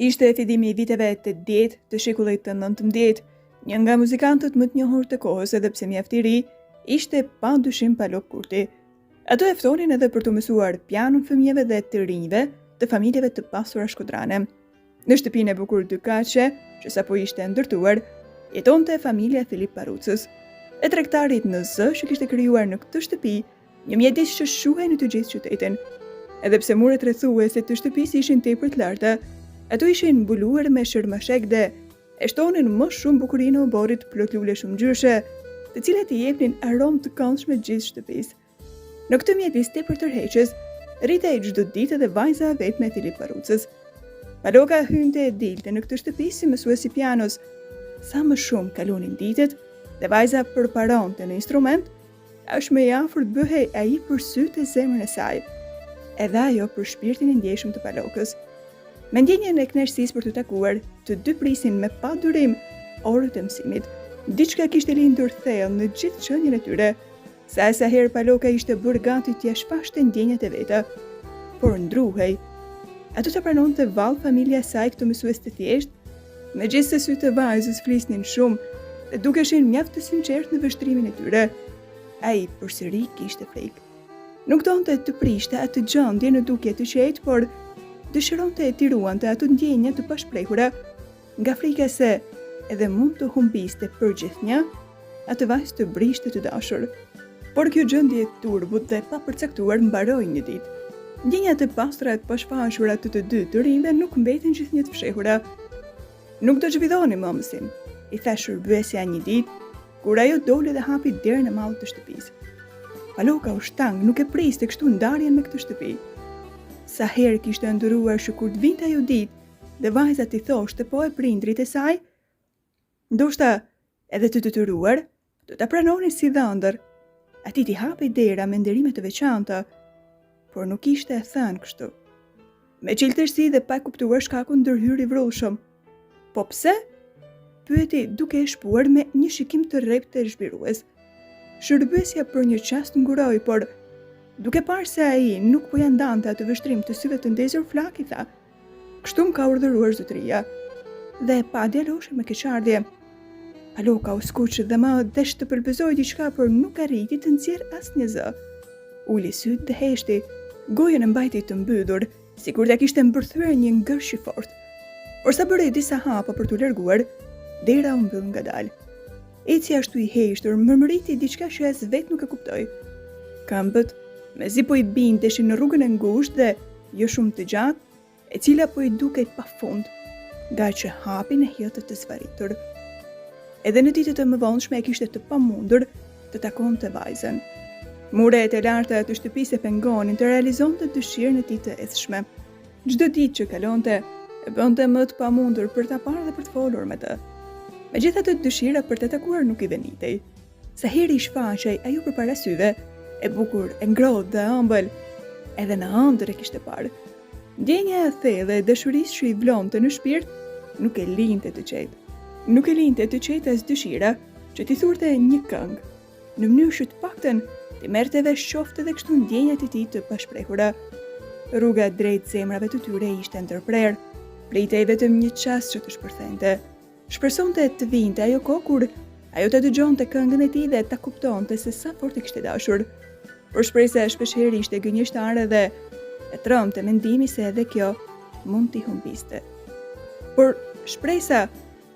Ishte fillimi I viteve të 80 të shekullit të 19, një nga muzikantët më të njohur të kohës edhe pse mjaft I ri, ishte padyshim Palok Kurti. Ato e ftonin edhe për të mësuar pianon fëmijëve dhe të rinjve të familjeve të pasura shkodrane. Në shtëpinë e bukur Dykaqe, që sapo ishte ndërtuar, jetonte familja Filip Parucës, e tregtarit në zë që kishte krijuar në këtë shtëpi një mjedis që shuhej në të gjithë qytetin. Edhe pse muret rrethuese të shtëpisë ishin tepër të larta, ato ishin mbuluar me shërmashek dhe e shtonin më shumë bukurinë e oborrit plot lule shumëngjyrëshe, të cilat I jepnin aromë të këndshme gjithë shtëpisë. Në këtë mjedis tepër tërheqës, rritej çdo ditë edhe vajza vetme e Filip Parucës. Paloka hynte e dilte në këtë shtëpi si mësuesi pianos. Sa më shumë kalunin ditët dhe vajza përparonte në instrument, aq më I afër bëhej ai për sytë e zemrën e saj, edhe ajo për shpirtin e ndjeshëm të Palokës. Me ndjenjen e kënaqësisë për të takuar, të dy prisin me pa durim orët e mësimit. Diçka kishte lindur thellë në gjithë qendrën e tyre. Sa herë Paloka ishte bërë gati t'ia shpashte ndjenjat e veta, por ndruhej. Ato të pranonte vallë familja e saj këtë mësues të thjeshtë, megjithse sytë e vajzës flisnin shumë dhe dukeshin mjaft të sinqertë në vështrimin e tyre. Ai përsëri kishte frikë. Nuk donte të prishte atë gjendje në dukje të qetë, por dëshironte t'i ruante ato ndjenja të pashprehura, nga frika se edhe mund të humbiste për gjithnjë atë vajzë të brishte të dashur. Por kjo gjendje e turbut dhe pa përcaktuar mbaroi një ditë. Ndjenjat e pastra të pashfaqura të dy të rinjve nuk mbeten gjithnjë të fshehura. Nuk do zhvilloni më mësim, I tha shërbyesja një ditë, kur ajo doli dhe hapi derën e mallit të shtëpisë. Paloka u shtang, nuk e priste kështu ndarjen me këtë shtëpi. Sa herë kishte ndëruar që kur të vinte ajo ditë dhe vajza t'i thoshte po e prindrit e saj, ndoshta edhe të detyruar, do ta pranonin si dhëndër. Ati t'i hapej dera me nderime të veçanta, por nuk ishte e thënë kështu. Me qiltërsi dhe pa kuptuar shkakun ndërhyri vrullshëm. Po pse? Pyeti duke e shpuar me një shikim të rrept të zhbirues. Shërbyesja për një çast nguroi, por duke parë se ai nuk po ja ndante atë vështrim të syve të ndezur flak, I tha: "Kështu më ka urdhëruar zotëria." Dhe pa djaloshe me keqardhje. Paloka u skuq dhe më desh të pëlbëzoi diçka, por nuk arriti të nxjerr asnjë zë. Uli syt dhe heshti, gojën e mbajti të mbyllur, sikur ta kishte mbërthyer një ngërsh I fortë. Por sa bëri disa hapa për t'u larguar, dera u mbyll ngadalë. Eci ashtu I heshtur, mërmëriti diçka që as vetë nuk e kuptoi. Këmbët, mezi po I bindeshin në rrugën e ngushtë dhe jo shumë të gjatë, e cila po I dukej pafund, nga që hapin e hjëtët të zvaritur. Edhe në ditët e mëvonshme e kishte të pamundur të takonte vajzën. Muret e larta të shtëpisë e pengonin të realizonte dëshirën e tij të ethshme. Çdo ditë që kalonte, e bënte më të pamundur për ta parë dhe për të folur me të. Megjithatë dëshira për të takuar nuk I venitej. Sa herë I shfaqej ajo përpara syve, e bukur, e ngrohtë dhe ëmbël, edhe në ëndër e kishte parë. Ndjenja e thellë e dashurisë që I vlonte në shpirt nuk e linte të qetë. Nuk e linte të qetë as dëshira që t'i thurte një këngë, në mënyrë që të paktën t'i merrte vesh qoftë edhe kështu ndjenjat e tij të pashprehura. Rruga drejt zemrave të tyre ishte ndërprerë, pritej vetëm një çast që të shpërthente. Shpresonte të vinte ajo kohë kur ajo të dëgjonte këngën e tij dhe ta kuptonte se sa fort e kishte dashur. Por shpresa shpeshherë ishte gënjeshtare dhe e trëmte mendimi se edhe kjo mund t'i humbiste. Por shpresa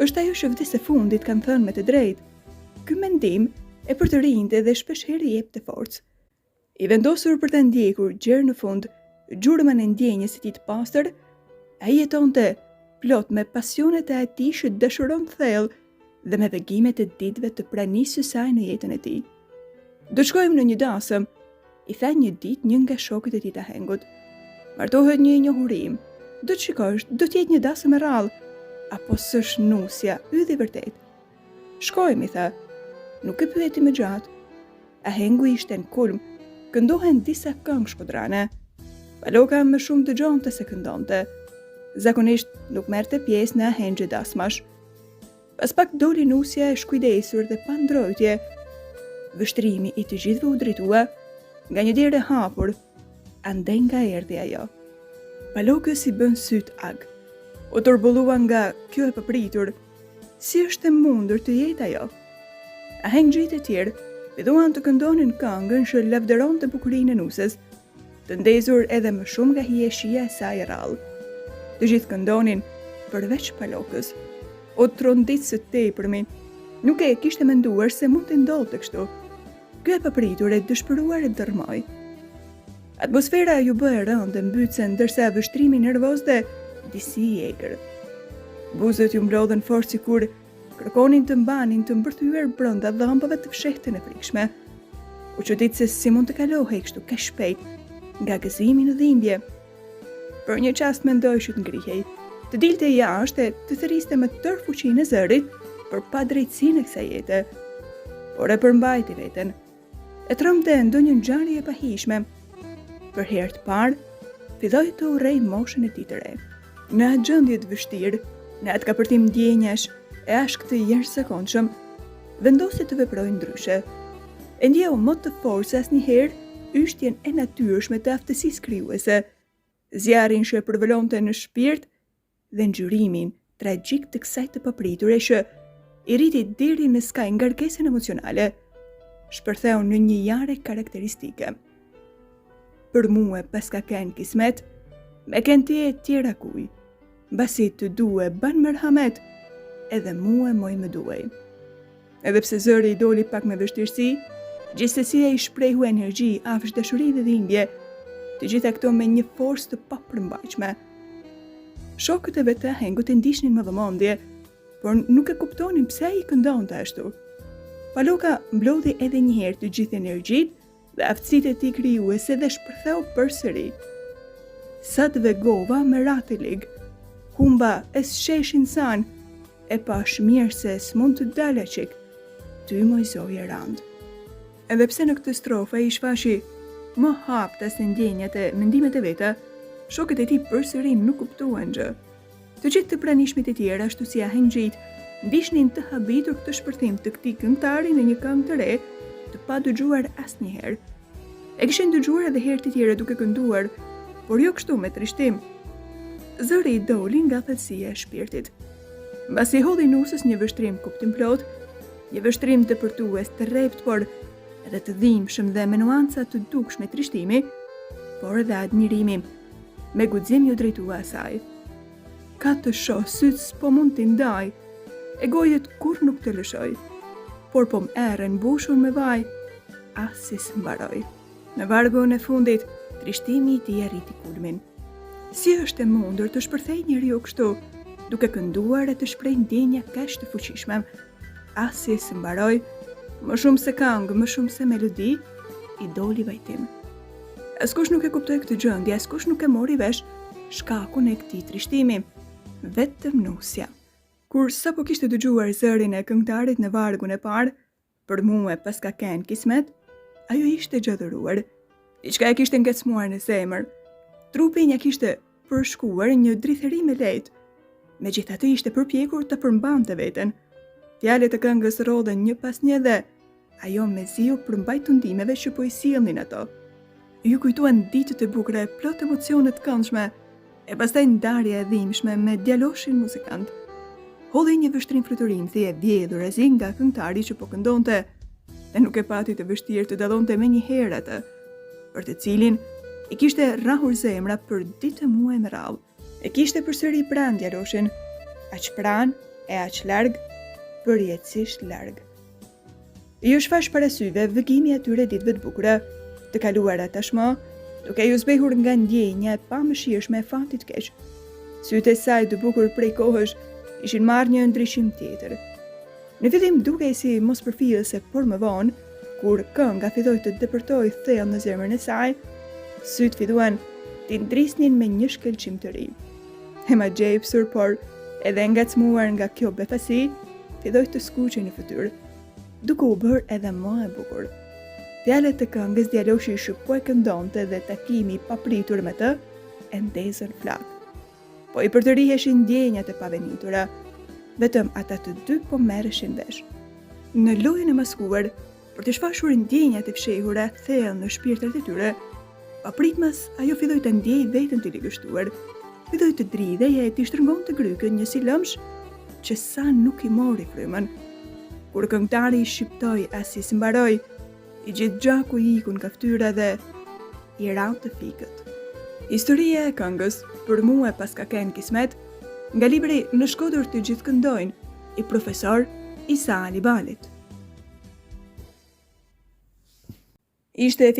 është ajo që vdes së fundit, kanë thënë me të drejtë. Ky mendim e për të rinjtë dhe shpeshherë I jepte forcë. I vendosur për të ndjekur gjerë në fund gjurmën e ndjenjes së tij të pastër, ai jetonte plot me pasionet e atij që dashuron thellë dhe me begimet e ditëve të pranisë së saj në jetën e tij. "Do shkojmë në një dasëm," I tha një ditë një nga shokët e tij të hengut. "Martohet një njohurim. Do të shikosh, do të jetë një dasëm e rrallë. Apo s'është nusja, ydhi vërtet." "Shkojmë," I tha. Nuk e pyeti më gjatë. Ahengu ishte në kulm, këndohen disa këngë shkodrane. Paloka më shumë dëgjonte se këndonte. Zakonisht nuk merrte pjesë në ahengje dasmash. Pas pak doli nusja e shkujdesur dhe pa ndrojtje. Vështrimi I të gjithëve u drejtua nga një derë e hapur, andaj nga erdhi ajo. Palokës I bën syt ag. U turbullua nga kjo e papritur. Si është e mundur të jetë ajo? Ahengjitë e tjerë filluan të këndonin këngën që lavdëronte bukurinë e nusës, të ndezur edhe më shumë nga hieshia e saj rrallë. Të gjithë këndonin, përveç Palokës. O trondit së tepërmi, nuk e kishte menduar se mund të ndodhte kështu. Ky e papritur e dëshpëruar e dërmoi. Atmosfera ju bë e rëndë e mbytse ndërsa vështrimi nervozte disi i egër. Buzët ju mblodhen fort sikur kërkonin të mbanin të mbërthyer brenda dhëmbave të fshehtë në frikshme. U çudit se si mund të kalohej kështu kaq shpejt nga gëzimi në dhimbje. Për një çast mendoi që të ngrihej, të dilte jashtë e të thëriste me tërë fuqinë e zërit për padrejtësinë e kësaj jete. Por e përmbajti veten. E trëmte ndonjë ngjarje e pahishme. Për herë të parë, filloi të urrej moshën e tij të re. Në atë gjendje të vështirë, në atë kapërtim ndjenjash e ashk të jashtëzakonshëm, vendosi të veprojë ndryshe. E ndjeu më të fortë se asnjëherë yshtjen e natyrshme të aftësisë krijuese, zjarrin që e përvolonte në shpirt dhe ngjyrimin tragjik të kësaj të papriture që i rriti deri në skaj ngarkesën emocionale, shpërtheu në një jare karakteristike. Për mua pas ka kenë kismet, me kenë ti e tjera kuj, basi të due ban merhamet, edhe mua moj më duaj. Edhe pse zëri i doli pak me vështirësi, gjithsesi ai shprehu energji, afsh dashuri dhe dhimbje, të gjitha këto me një forcë të papërmbajtshme. Shokët e vet të Ahengut e ndiqnin me vëmendje, por nuk e kuptonin pse ai këndonte ashtu. Paloka mblodhi edhe një herë të gjithë energjitë dhe aftësitë e tij krijuese dhe shpërtheu përsëri. Sa të vegova me ratilig, humba e sheshin san, e pash mirë se s'mund të dalë qik, ty moj zoje rand. Edhe pse në këtë strofa i shfashi më hapta se ndjenjat e mendimet e veta, shokët e tij përsëri nuk kuptuan gjë. Të gjithë të pranishmit e tjerë, ashtu si Ahengjit, ndishnin të habitur këtë shpërthim të këtij këngëtari në një këngë të re, të pa dëgjuar asnjëherë. E kishin dëgjuar edhe herë të tjera duke kënduar, por jo kështu me trishtim. Zëri i doli nga thellësia e shpirtit. Mbasi hodhi nusës një vështrim kuptim plot, një vështrim të përtues të rrept, por edhe të dhimbshëm dhe me nuanca të dukshme trishtimi, por edhe admirimi. Me guxim ju drejtua asaj. Ka të shoh syt s'po mund t'i ndaj, e gojet kur nuk të lëshoj, por po më erën mbushur me vaj, as si s'mbaroj. Në vargun e fundit, trishtimi i tij arriti kulmin. Si është e mundur të shpërthej njeriu kështu, duke kënduar e të shprehë ndjenja kaq të fuqishme, as si s'mbaroj, më shumë se këngë, më shumë se melodi, i doli vajtim. Askush nuk e kuptoi këtë gjendje, askush nuk e mori vesh shkakun e këtij trishtimi, vetëm nusja. Kur sapo kishte dëgjuar zërin e këngëtarit në vargun e parë, për mua pas ka kenë kismet, ajo ishte gjadëruar. Diçka e kishte ngacmuar në zemër. Trupi nja kishte përshkuar një drithërim e lehtë. Megjithatë ishte përpjekur të përmbante veten. Fjalët e këngës rodhen një pas një dhe ajo mezi u përmbajt ndimeve që po i sjellnin ato. Ju kujtuan ditët e bukura plot emocione të këndshme, e pastaj ndarja e dhimbshme me djaloshin muzikant. Hodhi një vështrim fluturim e vjedhur azi nga këngëtari që po këndonte, dhe nuk e pati të vështirë të dallonte menjëherë atë, për të cilin i kishte rrahur zemra për ditë muaj me radhë. E kishte përsëri pranë djaloshin, aq pranë e aq larg, përjetësisht larg. I u shfash para syve vëgimi atyre ditëve të bukura, të kaluara tashmë, duke ju zbehur nga ndjenja e pamëshirshme e fatit keq. Sytë e saj të bukur prej kohësh ishin marrë një ndryshim tjetër. Në fillim dukej si mos përfillëse, por më vonë, kur kënga filloi të depërtoi thellë në zemrën e saj, sytë filluan t'i ndrisnin me një shkëlqim të ri. Ema gjepsur, por edhe ngacmuar nga kjo befasi, filloi të skuqej në fytyrë, duke u bërë edhe më e bukur. Fjalët e këngës djaloshi që po e këndonte dhe takimi i papritur me të e ndezën flak. Po i përtëriheshin ndjenjat e pavenitura, vetëm ata të dy po merreshin vesh. Në lojën e maskuar, për të shfashur ndjenjat e fshehura thellë në shpirtrat e tyre, papritmas ajo filloi të ndjej veten të ligështuar. filloi të dridhej e t'i shtrëngonte grykën një si lëmsh që sa nuk i mori frymën. Kur këngëtari i shqiptoi as si mbaroi, i gjithë gjaku i iku nga fytyra dhe i rau të fikët. Historia e këngës për mua pas ka ken kismet nga libri Në Shkodër të gjithë këndojnë i profesor Isa Alibalit. Ishte